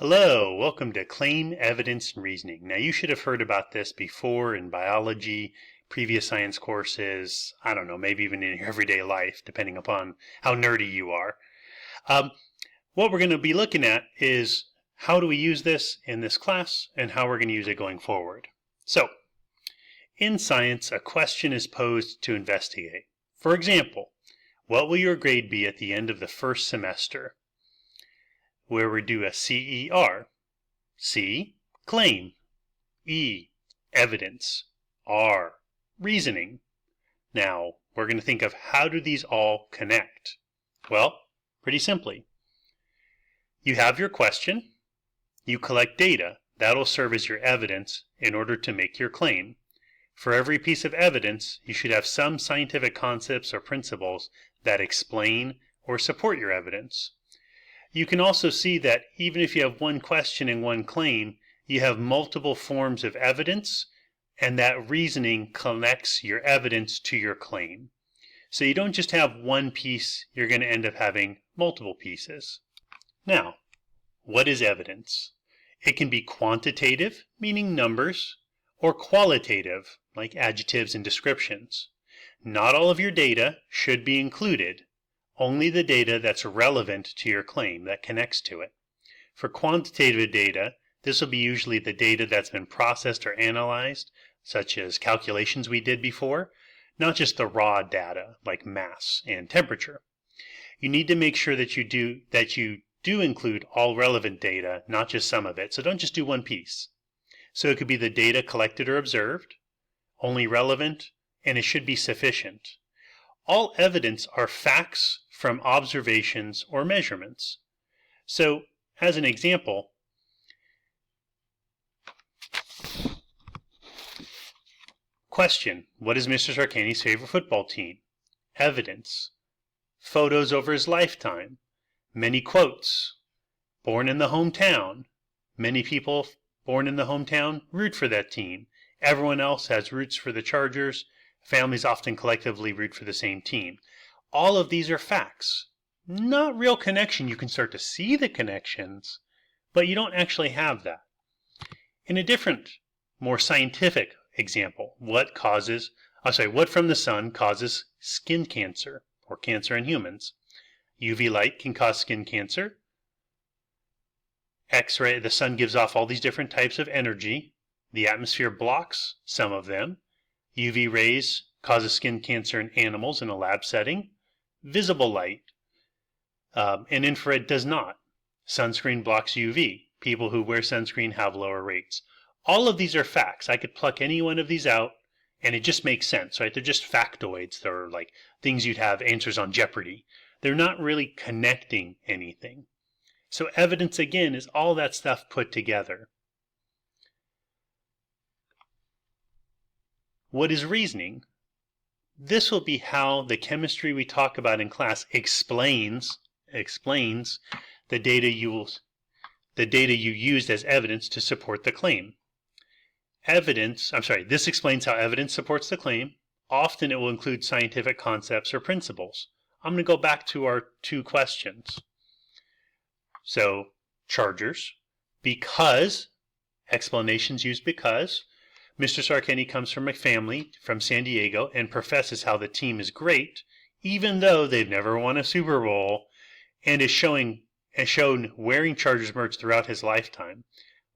Hello, welcome to Claim, Evidence, and Reasoning. Now, you should have heard about this before in biology, previous science courses, I don't know, maybe even in your everyday life, depending upon how nerdy you are. What we're going to be looking at is how do we use this in this class and how we're going to use it going forward. So, in science, a question is posed to investigate. For example, what will your grade be at the end of the first semester? Where we do a CER. C, claim. E, evidence. R, reasoning. Now, we're going to think of how do these all connect? Well, pretty simply. You have your question. You collect data. That'll serve as your evidence in order to make your claim. For every piece of evidence, you should have some scientific concepts or principles that explain or support your evidence. You can also see that even if you have one question and one claim, you have multiple forms of evidence, and that reasoning connects your evidence to your claim. So you don't just have one piece, you're going to end up having multiple pieces. Now, what is evidence? It can be quantitative, meaning numbers, or qualitative, like adjectives and descriptions. Not all of your data should be included. Only the data that's relevant to your claim, that connects to it. For quantitative data, this will be usually the data that's been processed or analyzed, such as calculations we did before, not just the raw data like mass and temperature. You need to make sure that you do include all relevant data, not just some of it. So don't just do one piece. So it could be the data collected or observed, only relevant, and it should be sufficient. All evidence are facts from observations or measurements. So, as an example, question, what is Mr. Sarkany's favorite football team? Evidence, photos over his lifetime, many quotes, born in the hometown, many people born in the hometown root for that team. Everyone else has roots for the Chargers. Families often collectively root for the same team. All of these are facts. Not real connection. You can start to see the connections, but you don't actually have that. In a different, more scientific example, what from the sun causes skin cancer or cancer in humans? UV light can cause skin cancer. X-ray, the sun gives off all these different types of energy. The atmosphere blocks some of them. UV rays causes skin cancer in animals in a lab setting. Visible light and infrared does not. Sunscreen blocks UV. People who wear sunscreen have lower rates. All of these are facts. I could pluck any one of these out and it just makes sense, right? They're just factoids. They're like things you'd have answers on Jeopardy. They're not really connecting anything. So evidence, again, is all that stuff put together. What is reasoning? This will be how the chemistry we talk about in class explains the data you used as evidence to support the claim. This explains how evidence supports the claim. Often it will include scientific concepts or principles. I'm going to go back to our two questions. So, Chargers, because, explanations use because. Mr. Sarkany comes from a family from San Diego and professes how the team is great, even though they've never won a Super Bowl, and is shown wearing Chargers merch throughout his lifetime.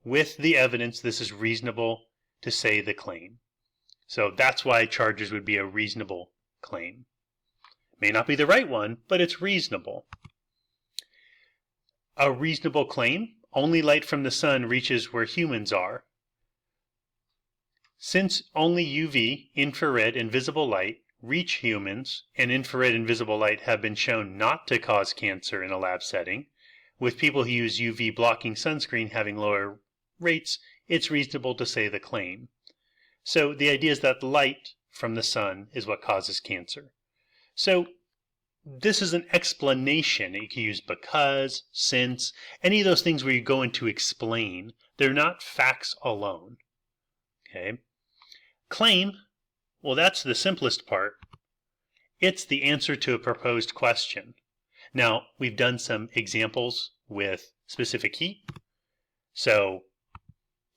With the evidence, this is reasonable to say the claim. So that's why Chargers would be a reasonable claim. May not be the right one, but it's reasonable. A reasonable claim, only light from the sun reaches where humans are. Since only UV, infrared, and visible light reach humans, and infrared and visible light have been shown not to cause cancer in a lab setting, with people who use UV blocking sunscreen having lower rates, it's reasonable to say the claim. So the idea is that light from the sun is what causes cancer. So this is an explanation. You can use because, since, any of those things where you go in to explain. They're not facts alone. Okay. Claim, well, that's the simplest part. It's the answer to a proposed question. Now, we've done some examples with specific heat, So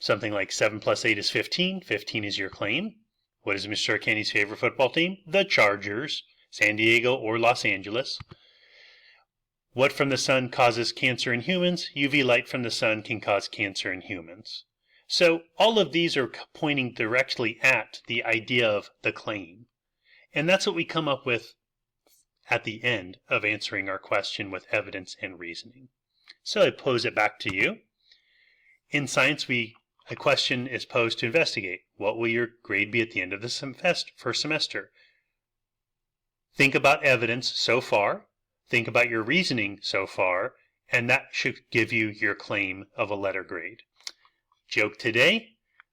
something like 7 plus 8 is 15. 15 is your claim. What is Mr. Candy's favorite football team? The Chargers, San Diego or Los Angeles. What from the sun causes cancer in humans? UV light from the sun can cause cancer in humans. So all of these are pointing directly at the idea of the claim. And that's what we come up with at the end of answering our question with evidence and reasoning. So I pose it back to you. In science, a question is posed to investigate. What will your grade be at the end of the first semester? Think about evidence so far. Think about your reasoning so far, and that should give you your claim of a letter grade. Joke today,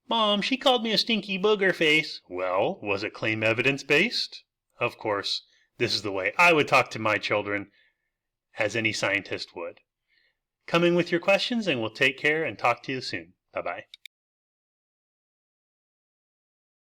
Mom, she called me a stinky booger face. Well, was it claim evidence based? Of course, this is the way I would talk to my children, as any scientist would. Come in with your questions and we'll take care and talk to you soon. Bye-bye.